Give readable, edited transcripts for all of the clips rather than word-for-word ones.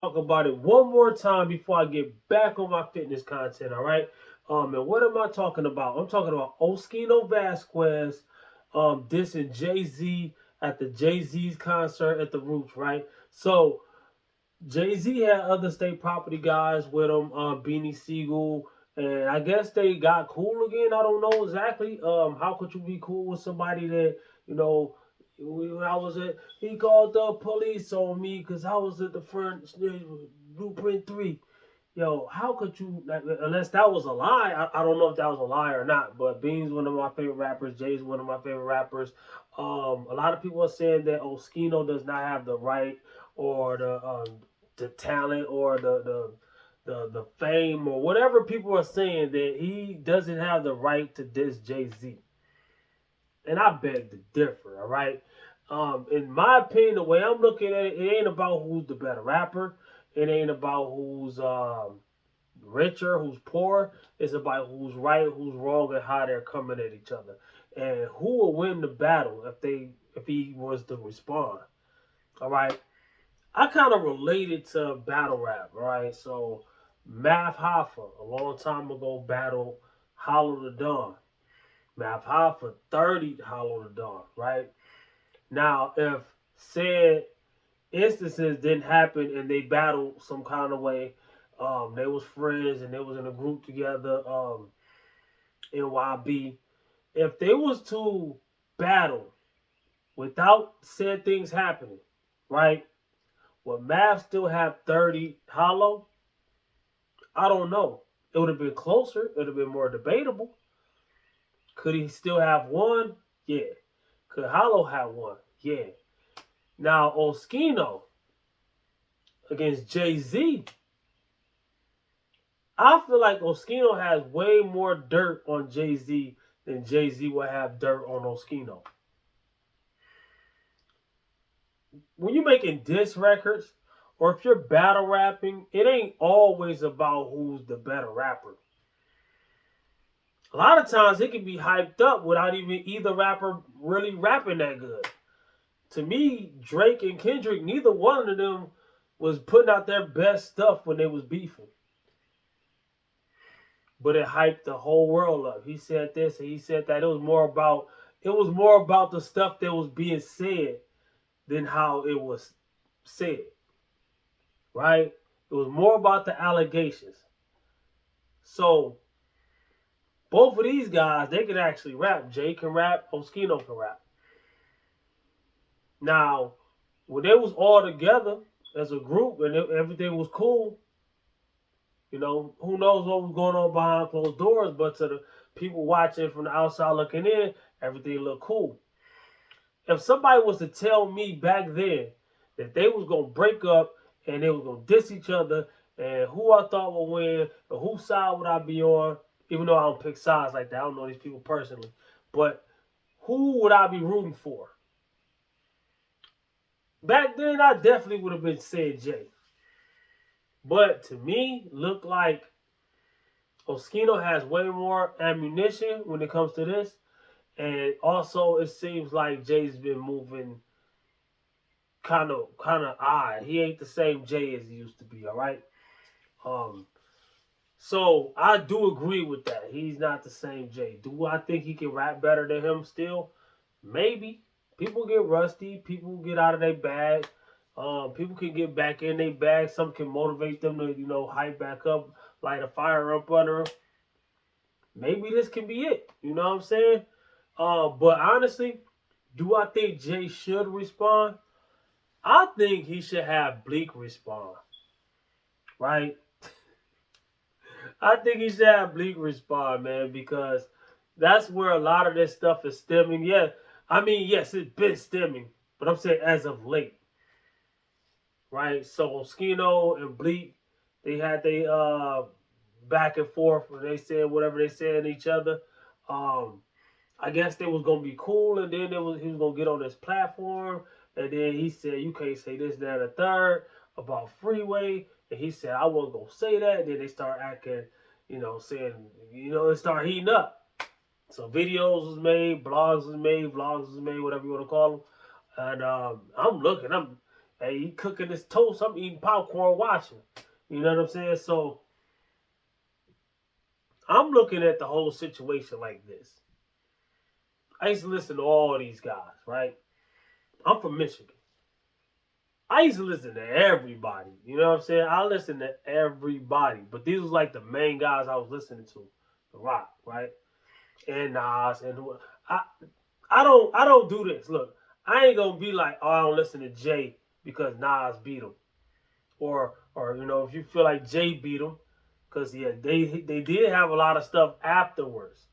talk about it one more time before I get back on my fitness content, all right? And what am I talking about? I'm talking about Oschino Vasquez dissing Jay-Z at the Jay-Z's concert at the Roots, right? So Jay-Z had other state property guys with him, Beanie Siegel, and I guess they got cool again. I don't know exactly. How could you be cool with somebody that, you know, when I was at, he called the police on me because I was at the front Blueprint 3. Yo, how could you, like, unless that was a lie, I don't know if that was a lie or not, but Bean's one of my favorite rappers, Jay's one of my favorite rappers. A lot of people are saying that Oschino does not have the right or the talent or the fame or whatever people are saying, that he doesn't have the right to diss Jay-Z. And I beg to differ, all right? In my opinion, the way I'm looking at it, it ain't about who's the better rapper. It ain't about who's richer, who's poor. It's about who's right, who's wrong, and how they're coming at each other, and who will win the battle if he was to respond. All right, I kind of related to battle rap, right? So Math Hoffa a long time ago battled Hollow the Dawn. Math Hoffa 30 Hollow the Dawn, right? Now, if said instances didn't happen and they battled some kind of way, they was friends and they was in a group together, NYB. If they was to battle without said things happening, right? Would Mav still have 30 Hollow? I don't know. It would have been closer. It would have been more debatable. Could he still have one? Yeah. Could Hollow have one? Yeah. Now, Oschino against Jay-Z, I feel like Oschino has way more dirt on Jay-Z than Jay-Z would have dirt on Oschino. When you're making diss records or if you're battle rapping, it ain't always about who's the better rapper. A lot of times it can be hyped up without even either rapper really rapping that good. To me, Drake and Kendrick, neither one of them was putting out their best stuff when they was beefing. But it hyped the whole world up. He said this and he said that. It was more about the stuff that was being said than how it was said. Right? It was more about the allegations. So both of these guys, they can actually rap. Jay can rap, Oschino can rap. Now, when they was all together as a group and everything was cool, who knows what was going on behind closed doors, but to the people watching from the outside looking in, everything looked cool. If somebody was to tell me back then that they was gonna break up and they was gonna diss each other and who I thought would win and whose side would I be on, even though I don't pick sides like that, I don't know these people personally, but who would I be rooting for? Back then, I definitely would have been saying Jay. But to me, look like Oschino has way more ammunition when it comes to this. And also, it seems like Jay's been moving kind of odd. He ain't the same Jay as he used to be. All right. Um. So I do agree with that. He's not the same Jay. Do I think he can rap better than him still? Maybe. People get rusty. People get out of their bag. People can get back in their bag. Some can motivate them to, hype back up, light a fire up under them. Maybe this can be it. You know what I'm saying? But honestly, do I think Jay should respond? I think he should have Bleak respond, right? I think he should have Bleak respond, man, because that's where a lot of this stuff is stemming. Yeah, I mean, yes, it's been stemming, but I'm saying as of late, right? So Oschino and Bleak, they had they back and forth when they said whatever they said to each other. Um, I guess they was gonna be cool, and then he was gonna get on this platform, and then he said you can't say this, that, and the third about Freeway, and he said I wasn't gonna say that. And then they start acting, saying, it started heating up. So videos was made, blogs was made, vlogs was made, whatever you want to call them, and I'm looking, Hey, he cooking his toast. I'm eating popcorn watching. You know what I'm saying? So I'm looking at the whole situation like this. I used to listen to all these guys, right? I'm from Michigan. I used to listen to everybody. You know what I'm saying? I listened to everybody. But these was like the main guys I was listening to. The Rock, right? And Nas and who I I don't do this. Look, I ain't gonna be like, oh, I don't listen to Jay because Nas beat him. Or you know, if you feel like Jay beat him, because yeah, they did have a lot of stuff afterwards.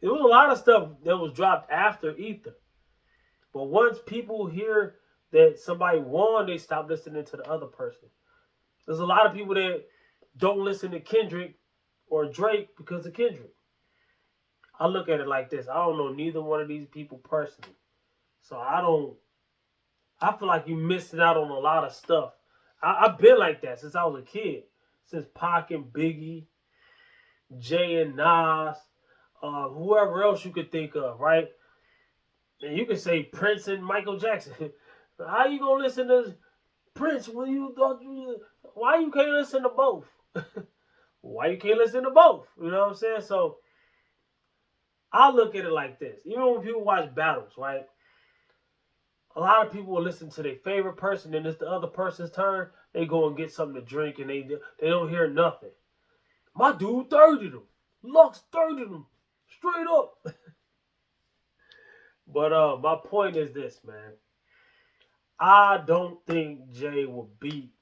It was a lot of stuff that was dropped after Ether. But once people hear that somebody won, they stop listening to the other person. There's a lot of people that don't listen to Kendrick or Drake because of Kendrick. I look at it like this. I don't know neither one of these people personally. So I feel like you missing out on a lot of stuff. I've been like that since I was a kid. Since Pac and Biggie, Jay and Nas, whoever else you could think of, right? And you can say Prince and Michael Jackson. How you gonna listen to Prince when you thought you? Why you can't listen to both? Why you can't listen to both? You know what I'm saying? So I look at it like this. Even when people watch battles, right? A lot of people will listen to their favorite person, and it's the other person's turn. They go and get something to drink, and they don't hear nothing. My dude 30 them. Lux 30 them. Straight up. But my point is this, man. I don't think Jay will beat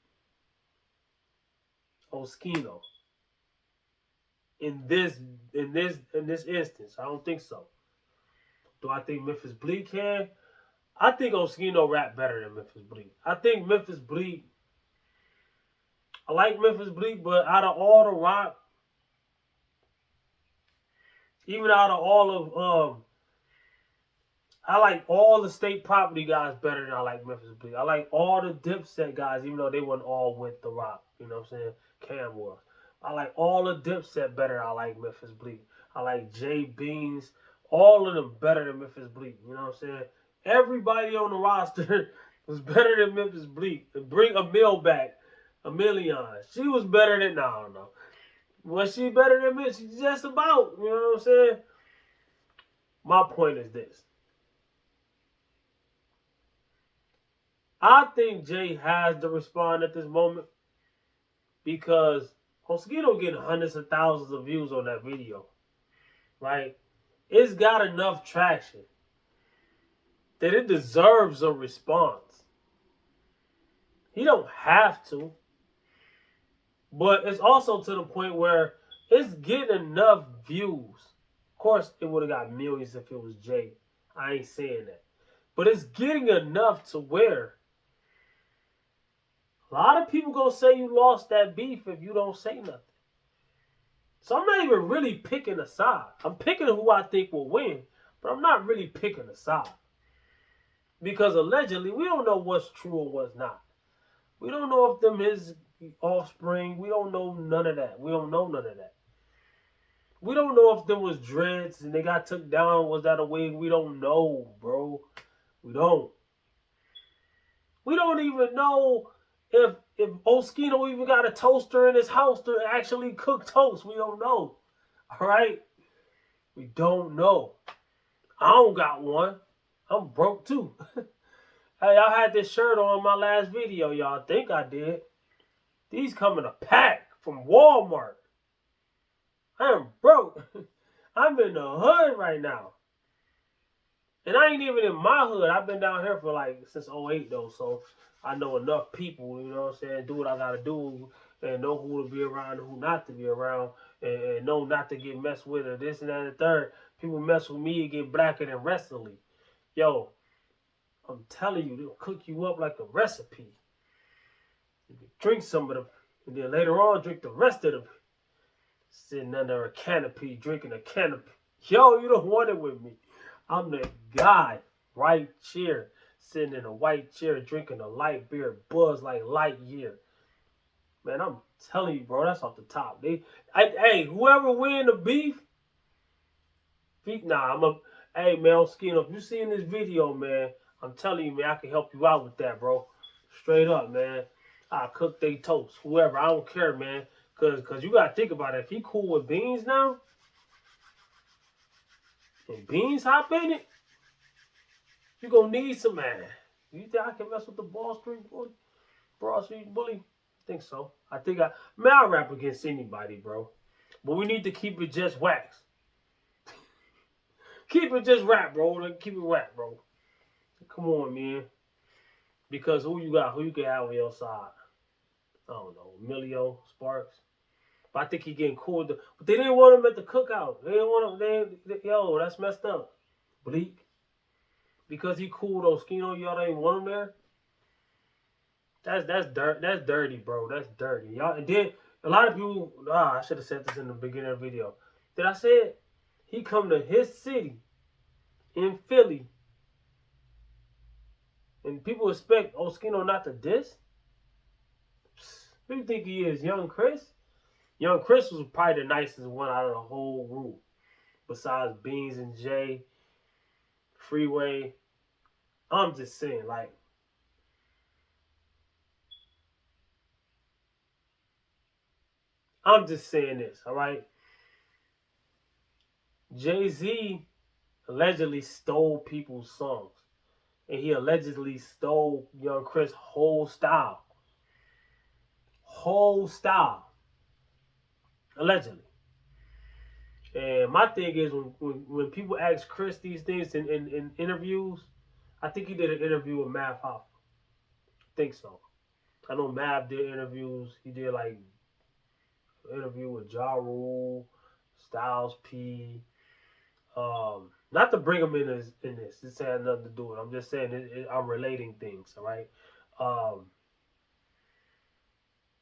Oschino in this instance. I don't think so. Do I think Memphis Bleak can? I think Oschino rap better than Memphis Bleak. I think Memphis Bleak. I like Memphis Bleak, but out of all the rock, even out of all of I like all the state property guys better than I like Memphis Bleak. I like all the Dipset guys, even though they weren't all with the rock. You know what I'm saying? Cam was. I like all the Dipset better than I like Memphis Bleak. I like Jay Beans. All of them better than Memphis Bleak. You know what I'm saying? Everybody on the roster was better than Memphis Bleak. And bring Emil back. Emilion. She was better than, no, I don't know. Was she better than me? She's just about. You know what I'm saying? My point is this. I think Jay has to respond at this moment because Oschino getting hundreds of thousands of views on that video, right? It's got enough traction that it deserves a response. He don't have to, but it's also to the point where it's getting enough views. Of course, it would have got millions if it was Jay. I ain't saying that, but it's getting enough to where a lot of people gonna say you lost that beef if you don't say nothing. So I'm not even really picking a side. I'm picking who I think will win, but I'm not really picking a side. Because allegedly, we don't know what's true or what's not. We don't know if them his offspring. We don't know none of that. We don't know none of that. We don't know if them was dreads and they got took down. Was that a wig? We don't know, bro. We don't. We don't even know if Oschino even got a toaster in his house to actually cook toast. We don't know. All right? We don't know. I don't got one. I'm broke too. Hey, I had this shirt on my last video, y'all. Think I did. These come in a pack from Walmart. I am broke. I'm in the hood right now. And I ain't even in my hood. I've been down here for like since '08 though, so I know enough people, you know what I'm saying, do what I gotta do and know who to be around and who not to be around and know not to get messed with or this and that and the third. People mess with me and get blacker than recently. Yo, I'm telling you, they'll cook you up like a recipe. You can drink some of them, and then later on drink the rest of them. Sitting under a canopy, drinking a canopy. Yo, you don't want it with me. I'm the guy right here, sitting in a white chair, drinking a light beer, buzz like Lightyear. Man, I'm telling you, bro, that's off the top. Hey, whoever win the beef, hey, man, Oschino, if you seen this video, man, I'm telling you, man, I can help you out with that, bro. Straight up, man. I cook they toast. Whoever, I don't care, man. Cause you gotta think about it. If he cool with Beans now, and Beans hop in it, you gonna need some man. You think I can mess with the Broad Street bully? I think so. Man, I'll rap against anybody, bro. But we need to keep it just wax. Keep it just rap, bro. Like, keep it rap, bro. Come on, man. Because who you got? Who you can have on your side? I don't know. Emilio Sparks. But I think he getting cool. But they didn't want him at the cookout. They didn't want him. Yo, that's messed up. Bleak. Because he cool Oschino, y'all ain't want him there. That's dirty, bro. That's dirty. Y'all, and then a lot of people. I should have said this in the beginning of the video. Did I say it? He come to his city in Philly, and people expect Oschino not to diss. Who do you think he is, Young Chris? Young Chris was probably the nicest one out of the whole group, besides Beans and Jay, Freeway. I'm just saying, like, I'm just saying this, all right? Jay-Z allegedly stole people's songs. And he allegedly stole Young Chris' whole style. Whole style. Allegedly. And my thing is, when people ask Chris these things in interviews, I think he did an interview with Mav Hoffa. I think so. I know Mav did interviews. He did like an interview with Ja Rule, Styles P. Not to bring him in this. This had nothing to do with it. I'm just saying I'm relating things. All right. Um,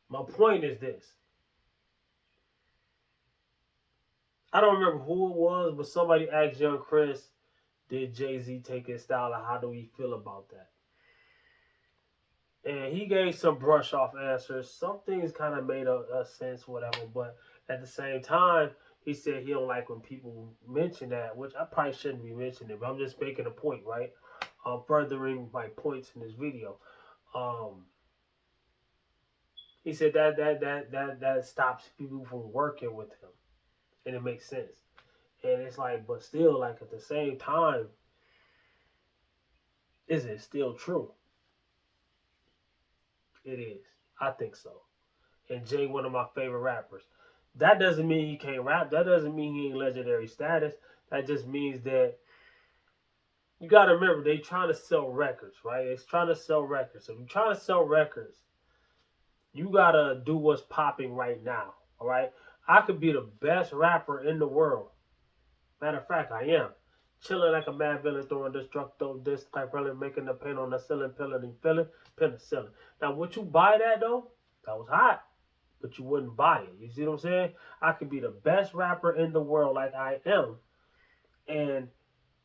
my point is this. I don't remember who it was, but somebody asked Young Chris, did Jay-Z take his style, and how do we feel about that? And he gave some brush off answers. Some things kind of made a sense, whatever. But at the same time, he said he don't like when people mention that, which I probably shouldn't be mentioning, but I'm just making a point, right? Furthering my points in this video. He said that stops people from working with him, and it makes sense. And it's like, but still, like at the same time, is it still true? It is. I think so. And Jay, one of my favorite rappers. That doesn't mean he can't rap. That doesn't mean he ain't legendary status. That just means that you got to remember they trying to sell records, right? It's trying to sell records. So if you're trying to sell records, you got to do what's popping right now, all right? I could be the best rapper in the world. Matter of fact, I am. Chilling like a mad villain, throwing destructo, this type really making the paint on the ceiling, penicillin. Now, would you buy that though? That was hot, but you wouldn't buy it. You see what I'm saying? I could be the best rapper in the world, like I am, and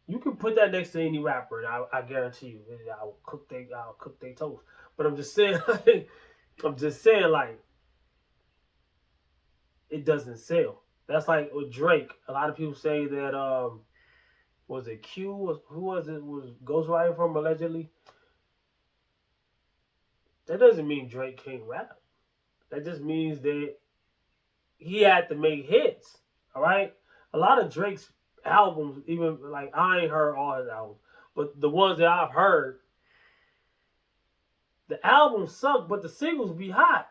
you can put that next to any rapper, and I guarantee you, I'll cook they toast. But I'm just saying, like, it doesn't sell. That's like with Drake. A lot of people say that was it Q? Who was it? Was Ghostwriter from allegedly? That doesn't mean Drake can't rap. That just means that he had to make hits. All right. A lot of Drake's albums, even like I ain't heard all his albums, but the ones that I've heard, the albums suck, but the singles be hot.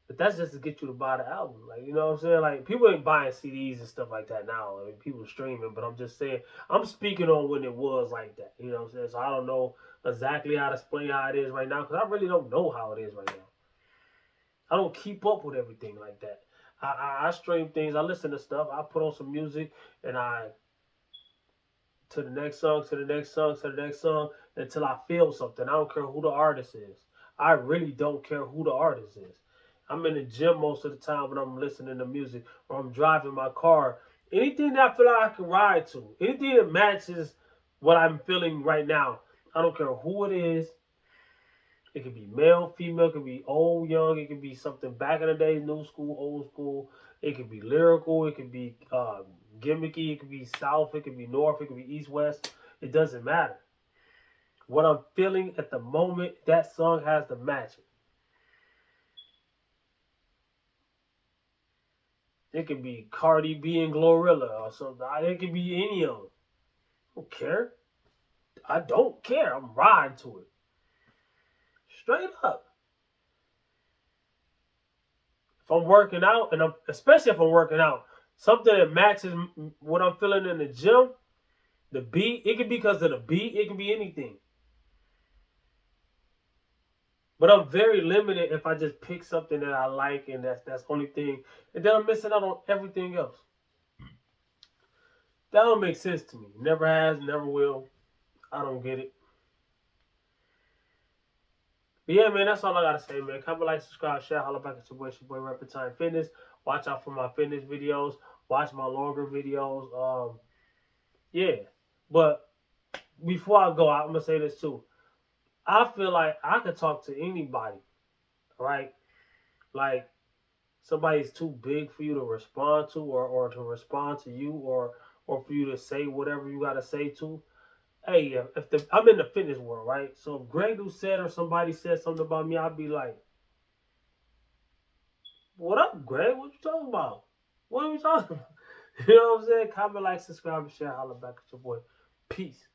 But that's just to get you to buy the album. Like, you know what I'm saying? Like, people ain't buying CDs and stuff like that now. I mean, people streaming, but I'm just saying, I'm speaking on when it was like that. You know what I'm saying? So I don't know exactly how to explain how it is right now, because I really don't know how it is right now. I don't keep up with everything like that. I stream things, I listen to stuff, I put on some music, and I to the next song, to the next song, to the next song, until I feel something. I don't care who the artist is. I really don't care who the artist is. I'm in the gym most of the time when I'm listening to music, or I'm driving my car. Anything that I feel like I can ride to, anything that matches what I'm feeling right now. I don't care who it is. It could be male, female, it could be old, young, it could be something back in the day, new school, old school. It could be lyrical, it could be gimmicky, it could be south, it could be north, it could be east, west. It doesn't matter. What I'm feeling at the moment, that song has to match it. It could be Cardi B and Glorilla or something. It could be any of them. I don't care. I don't care. I'm riding to it. Straight up. If I'm working out, and I'm especially if I'm working out, something that matches what I'm feeling in the gym, the beat, it could be because of the beat, it can be anything. But I'm very limited if I just pick something that I like and that's the only thing. And then I'm missing out on everything else. That don't make sense to me. Never has, never will. I don't get it. But yeah, man, that's all I gotta say, man. Comment, like, subscribe, share, holla back at your boy Reptile Fitness. Watch out for my fitness videos. Watch my longer videos. Yeah. But before I go, I'm gonna say this too. I feel like I could talk to anybody, right? Like somebody's too big for you to respond to, or to respond to you, or for you to say whatever you gotta say to. Hey, if I'm in the fitness world, right? So if Greg said or somebody said something about me, I'd be like, "What up, Greg? What you talking about? What are you talking about?" You know what I'm saying? Comment, like, subscribe, and share. Holla back at your boy. Peace.